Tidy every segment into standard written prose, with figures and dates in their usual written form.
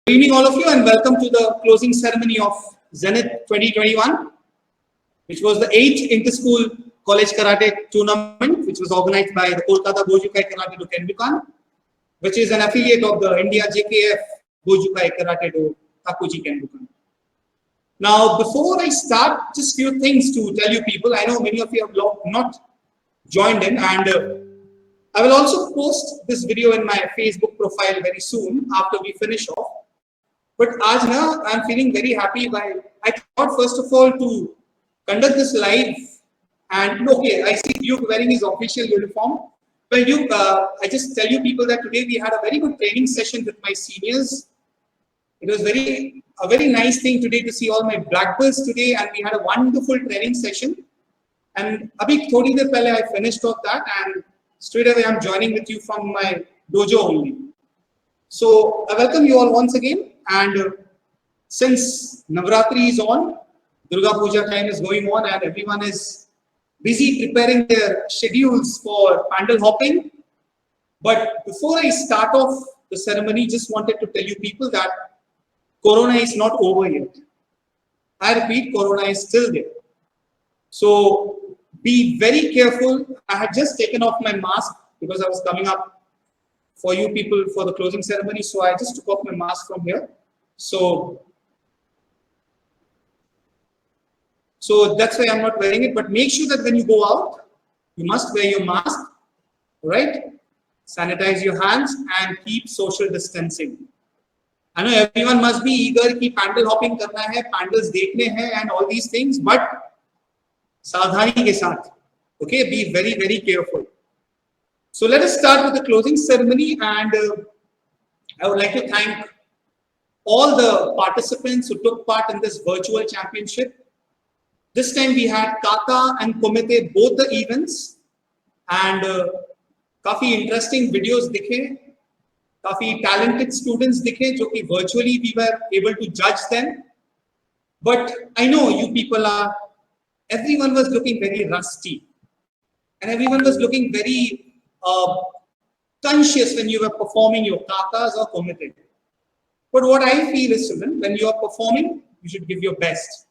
Good evening, all of you, and welcome to the closing ceremony of Zenith 2021, which was the 8th Inter-School College Karate Tournament, which was organized by the Kolkata Gojukai Karate Do Kenbukan, which is an affiliate of the India JKF Gojukai Karate Do Takuji Kenbukan. Now, before I start, just few things to tell you people. I know many of you have not joined in, and I will also post this video in my Facebook profile very soon after we finish off. But आज ना I'm feeling very happy by I thought first of all to conduct this live, and okay, I see Duke wearing his official uniform. Well, Duke, I just tell you people that today we had a very good training session with my seniors. It was a very nice thing today to see all my black belts today, and we had a wonderful training session. And abhi thodi der pehle I finished off that, and straight away I'm joining with you from my dojo only. So I welcome you all once again. And since Navratri is on, Durga Puja time is going on, and everyone is busy preparing their schedules for pandal hopping. But before I start off the ceremony, just wanted to tell you people that Corona is not over yet. I repeat, Corona is still there. So be very careful. I had just taken off my mask because I was coming up for you people for the closing ceremony. So I just took off my mask from here. So that's why I'm not wearing it. But make sure that when you go out, you must wear your mask, right? Sanitize your hands and keep social distancing. I know everyone must be eager कि pandal hopping करना है, pandals देखने हैं, and all these things. But सावधानी के साथ, okay? Be very, very careful. So let us start with the closing ceremony, and I would like to thank all the participants who took part in this virtual championship. This time we had Kata and Komite both the events, and काफी interesting videos दिखे, काफी talented students दिखे जो कि virtually we were able to judge them. But I know you people everyone was looking very rusty, and everyone was looking very conscious when you were performing your katas or komite. But what I feel is, children, when you are performing, you should give your best.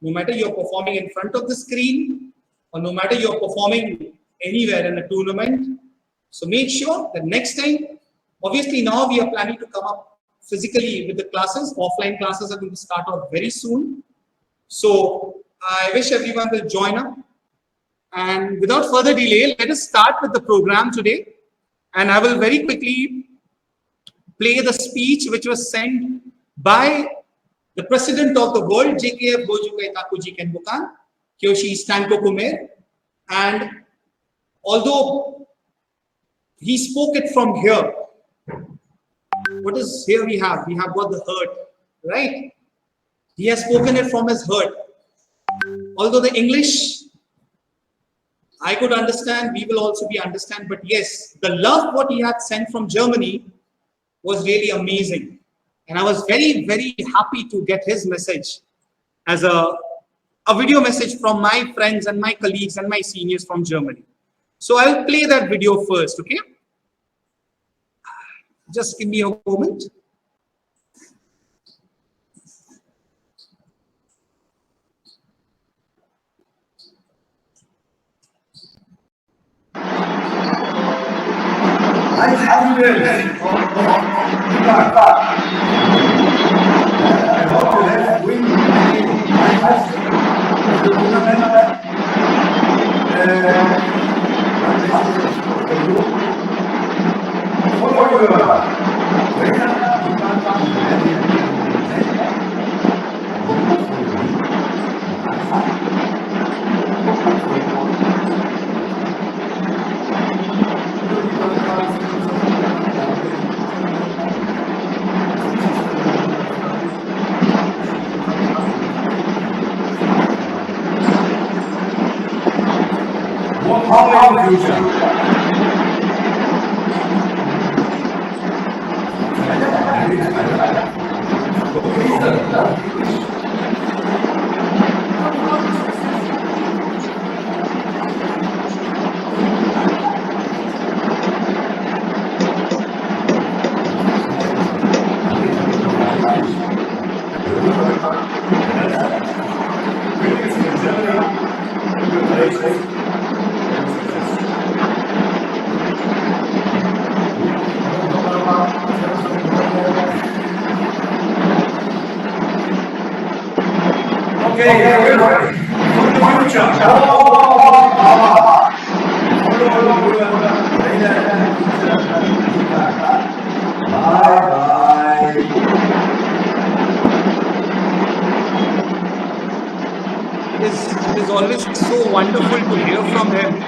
No matter you're performing in front of the screen, or no matter you're performing anywhere in a tournament. So make sure that next time, obviously now we are planning to come up physically with the classes. Offline classes are going to start out very soon. So I wish everyone will join up. And without further delay, let us start with the program today. And I will very quickly play the speech which was sent by the president of the World JKF Gojukai Takuji Kenbukan, Kyoshi Stanko Kumer. And although he spoke it from here, what is here we have? We have got the hurt, right? He has spoken it from his hurt. Although the English I could understand, we will also be understand, but yes, the love what he had sent from Germany was really amazing. And I was very, very happy to get his message as a video message from my friends and my colleagues and my seniors from Germany. So I'll play that video first, okay? Just give me a moment. I hope you win the tournament. For the future. Bye bye. It is always so wonderful to hear from him.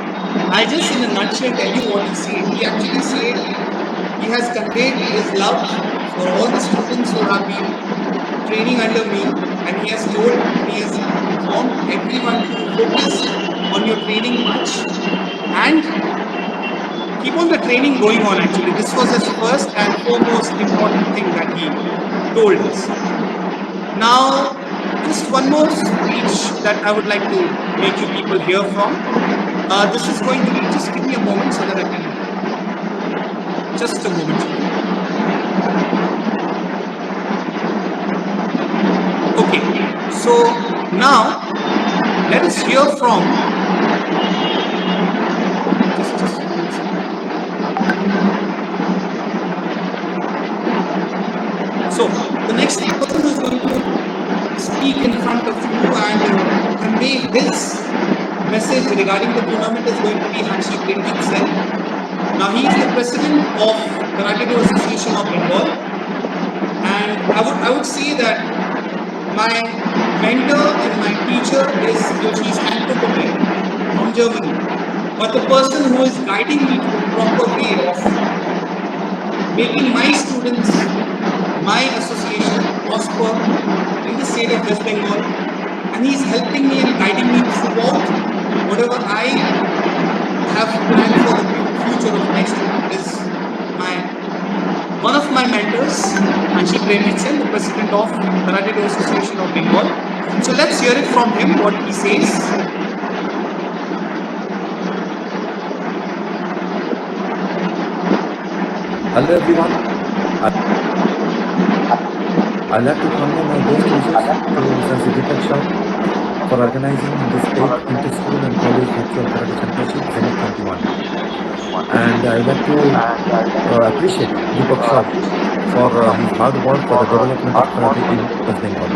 I just, in a nutshell, tell you what he said. He actually said he has conveyed his love for all the students who have been training under me, and he has told and he has informed everyone to focus on your training much and keep on the training going on. Actually, this was his first and foremost important thing that he told us. Now, just one more speech that I would like to make you people hear from. This is going to be, just give me a moment so that I can, just a moment. Okay, so now let us hear from, just so the next person who is going to speak in front of you and convey his message regarding the tournament is going to be Hanshi Premjit Sen. Now he is the president of Karate Do Association of Bengal, and I would say that my mentor and my teacher is Yoshis Ankokobe from Germany, but the person who is guiding me to the proper way of making my students, my association prosper in the state of West Bengal, and he's helping me and guiding me throughout whatever I have planned for the future of my student is one of my mentors, Hanshi Premjit Sen, the president of Karate Do Association of Bengal. So let's hear it from him, what he says. Hello everyone. I'd like to convey my best wishes to Sir Deepak Shah for organizing this 8th Inter-School and College Virtual Karate Championship Zenith 21. And I'd like to appreciate Deepak Shah for his hard work for the development of karate in West Bengal.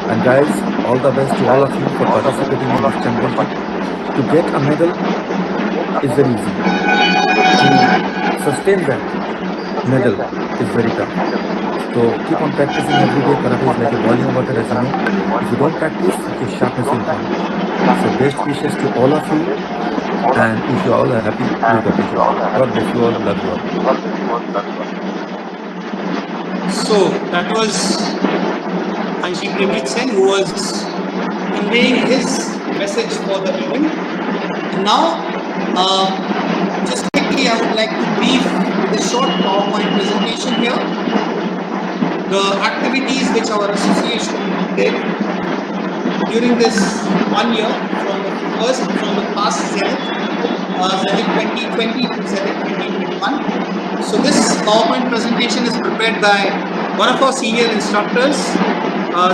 And guys, all the best to all of you for participating in this championship. To get a medal is very easy. To sustain that medal is very tough. So keep on practicing every day. Karate is like a boiling water, as you know. If you don't practice, your sharpness will come. So best wishes to all of you, and wish you all a happy Durga Puja. God bless you all. Love you all. So that was Hanshi Premjit Sen, who was conveying his message for the event. And now, just quickly, I would like to brief with a short PowerPoint presentation here. The activities which our association did during this 1 year from the past Zenith 2020 to Zenith 2021. So this PowerPoint presentation is prepared by one of our senior instructors,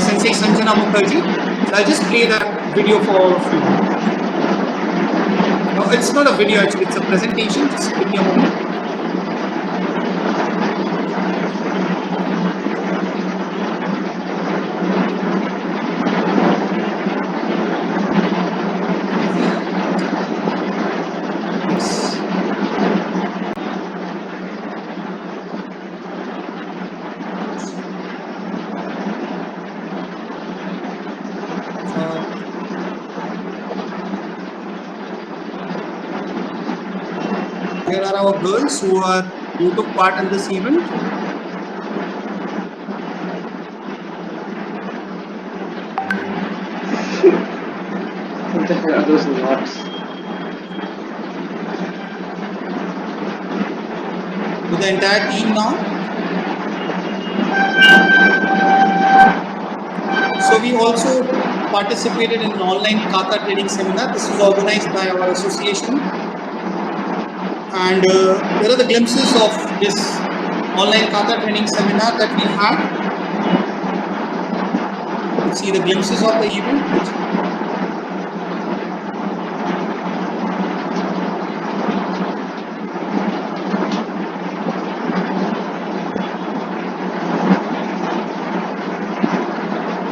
Sensei Sanjana Mukherjee. So I'll just play that video for all of you. No, it's not a video actually, it's a presentation. Just give me a moment. Here are our girls who took part in this event. What the hell are those knots? To the entire team now. So we also participated in an online kata training seminar. This is organized by our association. And here are the glimpses of this online kata training seminar that we had. You see the glimpses of the event.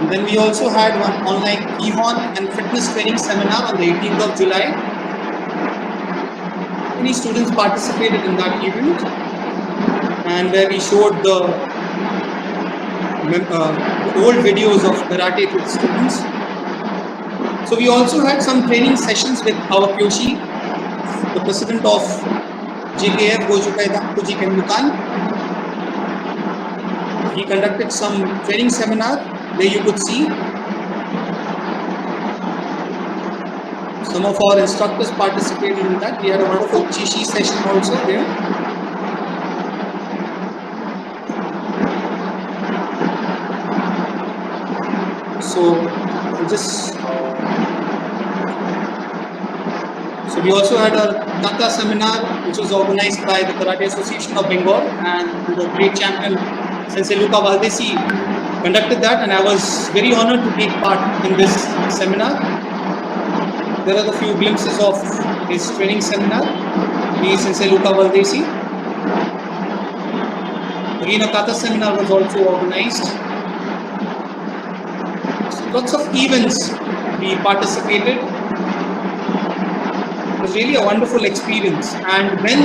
Then we also had one online EHON and fitness training seminar on the 18th of July. Many students participated in that event, and where we showed the old videos of karate to the students. So we also had some training sessions with our Kyoshi, the president of JKF, Gojukai Dakuji Kenbukan. He conducted some training seminar where you could see some of our instructors participated in that. We had a wonderful Chishi session also there. So we also had a Kata seminar which was organized by the Karate Association of Bengal, and the great champion Sensei Luca Valdesi conducted that, and I was very honored to take part in this seminar. There are a few glimpses of his training seminar. He is Sensei Luca Valdesi. Again, a Kata seminar was also organized. So lots of events we participated. It was really a wonderful experience. And when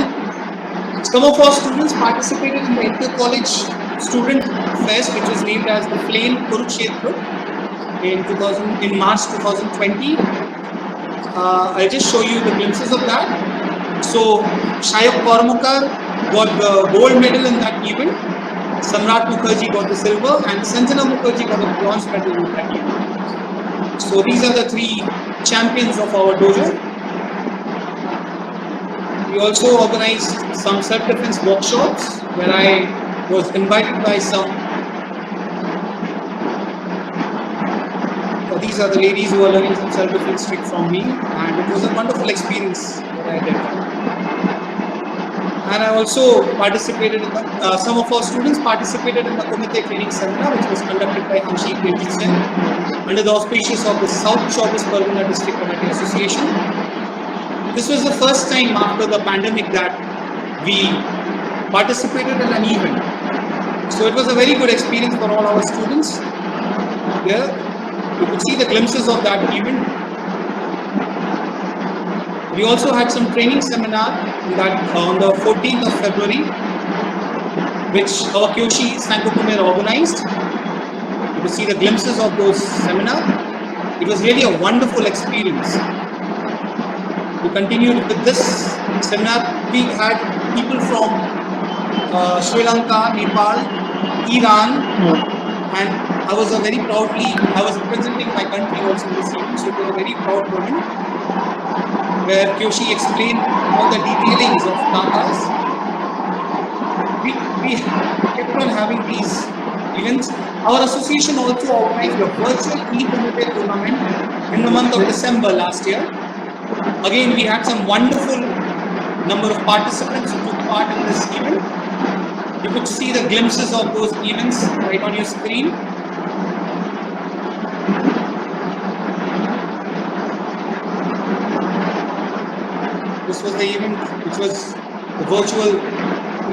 some of our students participated in the inter-college student fest, which was named as the Flame Kurukshetra in March 2020, I'll just show you the glimpses of that. So Shayok Kormukar got the gold medal in that event, Samrat Mukherjee got the silver, and Sanjana Mukherjee got the bronze medal in that event. So these are the three champions of our dojo. We also organized some self-defense workshops where I was invited by some. These are the ladies who are learning some self-defense trick from me, and it was a wonderful experience that I did. And I also participated in the, some of our students participated in the Kumite training seminar, which was conducted by Hamshi Sen under the auspices of the South Chowbis Pargana District Karate Association. This was the first time after the pandemic that we participated in an event. So it was a very good experience for all our students. Here, you could see the glimpses of that event. We also had some training seminar on the 14th of February, which our Kyoshi Sankokumer organized. You could see the glimpses of those seminars. It was really a wonderful experience. We continued with this seminar. We had people from Sri Lanka, Nepal, Iran, and I was representing my country also in this event, so it was a very proud moment where Kyoshi explained all the detailings of katas. We kept on having these events. Our association also organized a virtual e-Kumite tournament in the month of December last year. Again, we had some wonderful number of participants who took part in this event. You could see the glimpses of those events right on your screen. This was the event which was the virtual.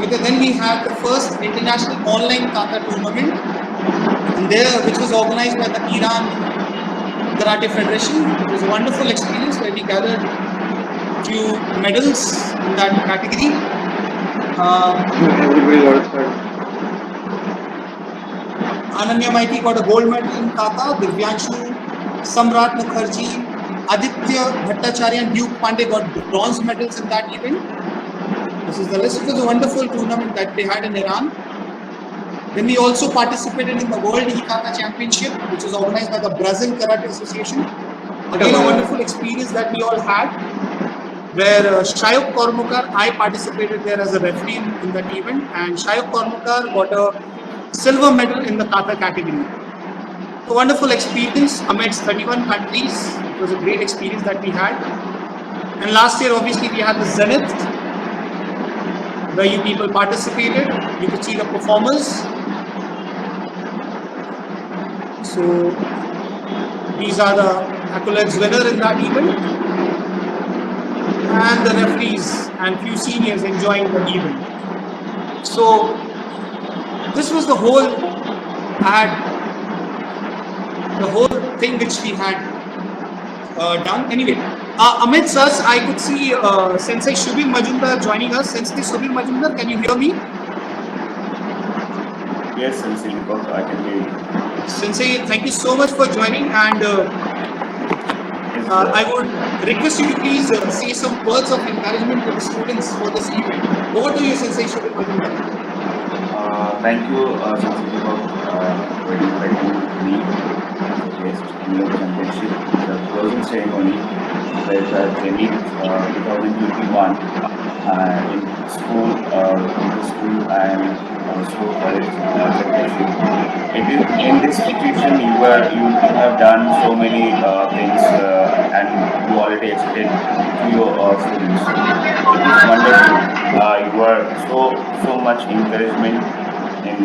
Then we had the first international online kata tournament, and which was organized by the Iran Karate Federation. It was a wonderful experience where we gathered few medals in that category. Everybody got it. Ananya Maiti got a gold medal in kata. Divyanshu, Samrat Mukherjee, Aditya Bhattacharya and Duke Pandey got bronze medals in that event. This is the list. It was a wonderful tournament that they had in Iran. Then we also participated in the World E-Kata Championship, which was organized by the Brazil Karate Association. Again, a wonderful experience that we all had, where Shayok Kormukar, I participated there as a referee in that event, and Shayok Kormukar got a silver medal in the kata category. A wonderful experience amidst 31 countries. It was a great experience that we had. And last year, obviously, we had the Zenith, where you people participated. You could see the performers. So these are the accolades winner in that event, and the referees and few seniors enjoying the event. So this was the whole. I had the whole thing which we had done. Anyway, Amit sirs, I could see Sensei Shubir Majumdar joining us. Sensei Shubir Majumdar, can you hear me? Yes, Sensei, I can hear you. Sensei, thank you so much for joining, and I would request you to please say some words of encouragement to the students for this event. Over to you, Sensei Shubir Majumdar. Thank you, Sensei, for inviting me as a guest in your championship. The closing ceremony was Zenith 2021 in school, and also college championship. In this institution, you have done so many things, and you already explained to your students. It is wonderful. You are so much encouragement in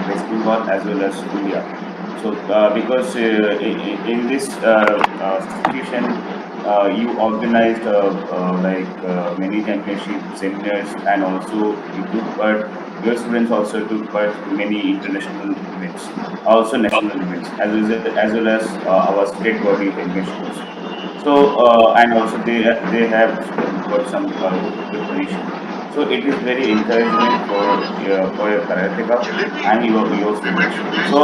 West Bengal as well as India. So because in this institution, you organized many championship seminars, and also you took part. Your students also took part in many international events, also national events, as well as our state body championships. So and also they have got some good position. So it is very encouragement for your karateka and your students. So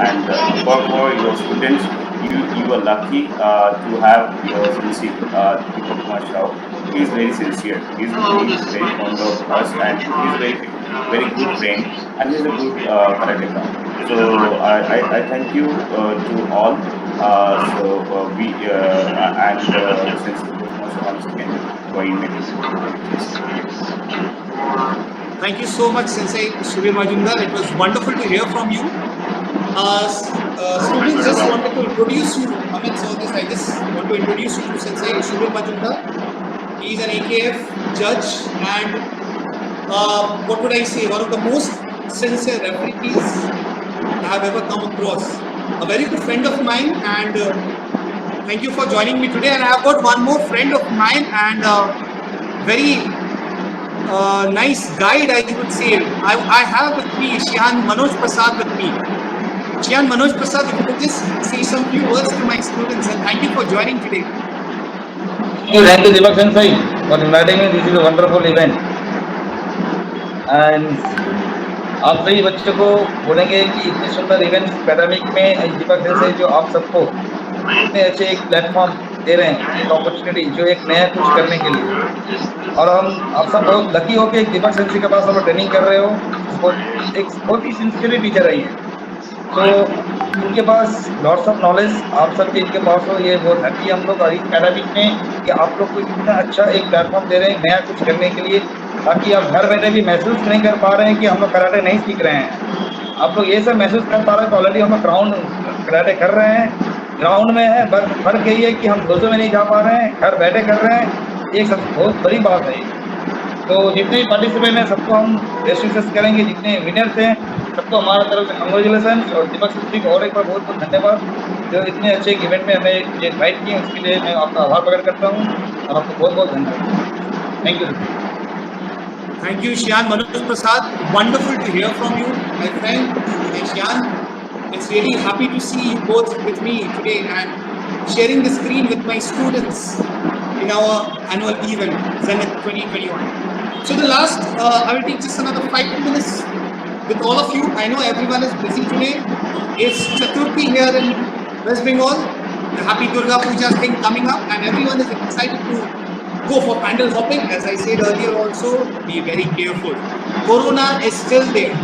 and for your students, you are lucky to have your sensei Deepak Kumar Shah. He is very sincere. He is very fond of us, and he is very good friend, and he is a good karateka. So I thank you to all. We and Sensei once again for inviting. Thank you so much, Sensei Shubir Majumdar. It was wonderful to hear from you. Students, just wanted to introduce you. Amit, so this I just want to introduce you to Sensei Shubir Majumdar. He is an AKF judge, and what would I say? One of the most sincere referees I have ever come across. A very good friend of mine, and thank you for joining me today. And I have got one more friend of mine, and very nice guide, I would say. I have with me Shyan Manoj Prasad with me. Shyan Manoj Prasad, if you could just say some few words to my students, and thank you for joining today. Thank you, Deepak Sensei, for inviting me. This is a wonderful event. And आप सही बच्चों को बोलेंगे कि इतने सुंदर events पैरामिक में दीपक sensei जो आप सबको इतने अच्छे एक प्लेटफॉर्म दे रहे हैं, एक अपॉर्चुनिटी जो एक नया कुछ करने के लिए, और हम आप सब बहुत लकी हो कि दीपक सेंसई के पास आप ट्रेनिंग कर रहे हो। एक बहुत ही सिंसियर टीचर है ये, तो इनके पास लॉट्स ऑफ नॉलेज आप सबके इनके पास हो, ये बहुत हैप्पी हम लोग एकेडमिक में कि आप लोग को इतना अच्छा एक प्लेटफॉर्म दे रहे हैं नया कुछ करने के लिए, ताकि आप घर बैठे भी महसूस नहीं कर पा रहे हैं कि हम लोग कराटे नहीं सीख रहे हैं। आप लोग ये सब महसूस कर पा रहे हैं कि ऑलरेडी हम लोग ग्राउंड कराटे कर रहे हैं, ग्राउंड में है, बस फर्क यही है कि हम डोजो में नहीं जा पा रहे हैं, घर बैठे कर रहे हैं। एक सब बहुत बड़ी बात है। तो जितने भी पार्टिसिपेंट हैं सबको हम बेस्ट विशेस करेंगे, जितने विनर्स हैं सबको हमारा तरफ से कंग्रेचुलेसन, और दीपक सेंसई को और एक बार बहुत बहुत धन्यवाद जो इतने अच्छे इवेंट में हमें मुझे इन्वाइट किए, उसके लिए मैं आपका आभार प्रकट करता हूँ और आपको बहुत बहुत धन्यवाद। Thank you. Thank you, Shyan Manoj Prasad. Wonderful to hear from you, my friend. And Shyan, it's really happy to see you both with me today and sharing the screen with my students in our annual event, Zenith 2021. So the last, I will take just another 5 minutes with all of you. I know everyone is busy today. It's Chaturthi here in West Bengal. The Happy Durga Puja thing coming up, and everyone is excited to go for pandal hopping. As I said earlier also, be very careful. Corona is still there.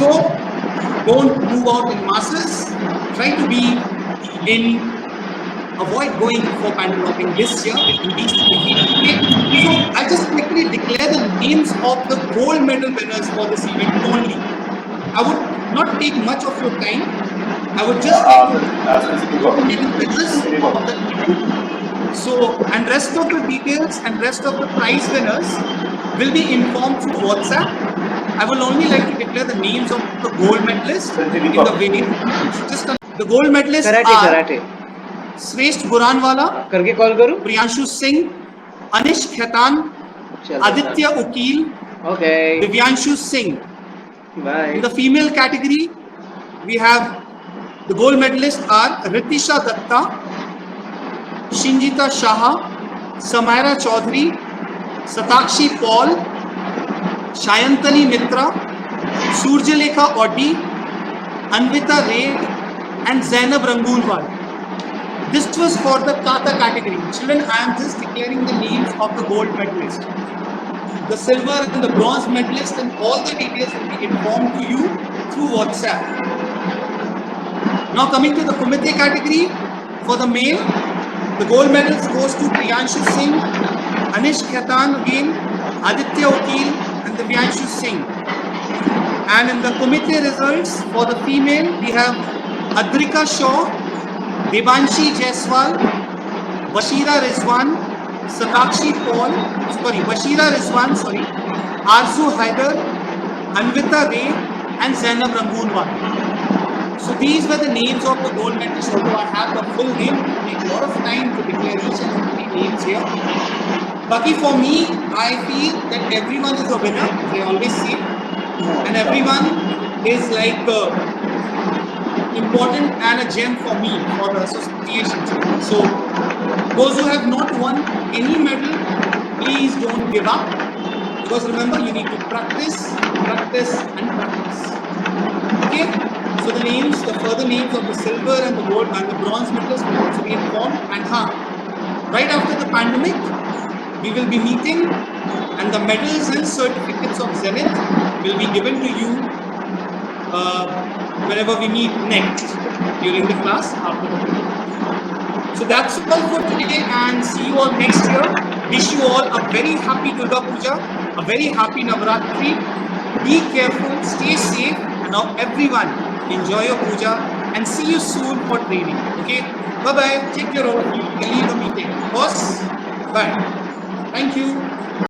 So don't move out in masses. Try to be avoid going for pandal hopping this year in these 3 days. So I just quickly declare the names of the gold medal winners for this event only. I would not take much of your time. I would just take the gold medal winners of the event. So, and rest of the details and rest of the prize winners will be informed through WhatsApp. I will only like to declare the names of the gold medalists in the video. Just the gold medalists are Shrestha Buranwala, करके call करूं? Priyanshu Singh, Anish Khaitan, Aditya Ukil, Okay. Divyanshu Singh. Bye. In the female category, we have The gold medalists are Ritisha Datta, Shinjita Shah, Samaira Chaudhary, Satakshi Paul, Shayantani Mitra, Surjalekha Odi, Anvita Ray, and Zainab Rangoonwal. This was for the Kata category. Children, I am just declaring the names of the gold medalists. The silver and the bronze medalist and all the details will be informed to you through WhatsApp. Now coming to the Kumite category, for the male, the gold medals goes to Priyanshu Singh, Anish Khaitan again, Aditya Vakil and Divyanshu Singh. And in the Kumite results, for the female, we have Adrika Shaw, Devanshi Jaiswal, Bashira Rizwan, Arzu Haider, Anvita Ray, and Zainab Rangoonwal. So these were the names of the gold medalists. Although I have the full name, it will take a lot of time to declare each and every names here. Lucky for me, I feel that everyone is a winner, as I always say, and everyone is like important and a gem for me, for the association. So those who have not won any medal, please don't give up, because remember, you need to practice, practice and practice. Okay, so the further names of the silver and the gold and the bronze medalists will also be informed. And right after the pandemic, we will be meeting, and the medals and certificates of Zenith will be given to you whenever we meet next during the class after the break. So that's all for today, and see you all next year. Wish you all a very happy Durga Puja, a very happy Navratri. Be careful, stay safe, and now everyone enjoy your puja, and see you soon for training. Okay, bye bye. Take care of you. You can leave the meeting. Boss, bye. Thank you.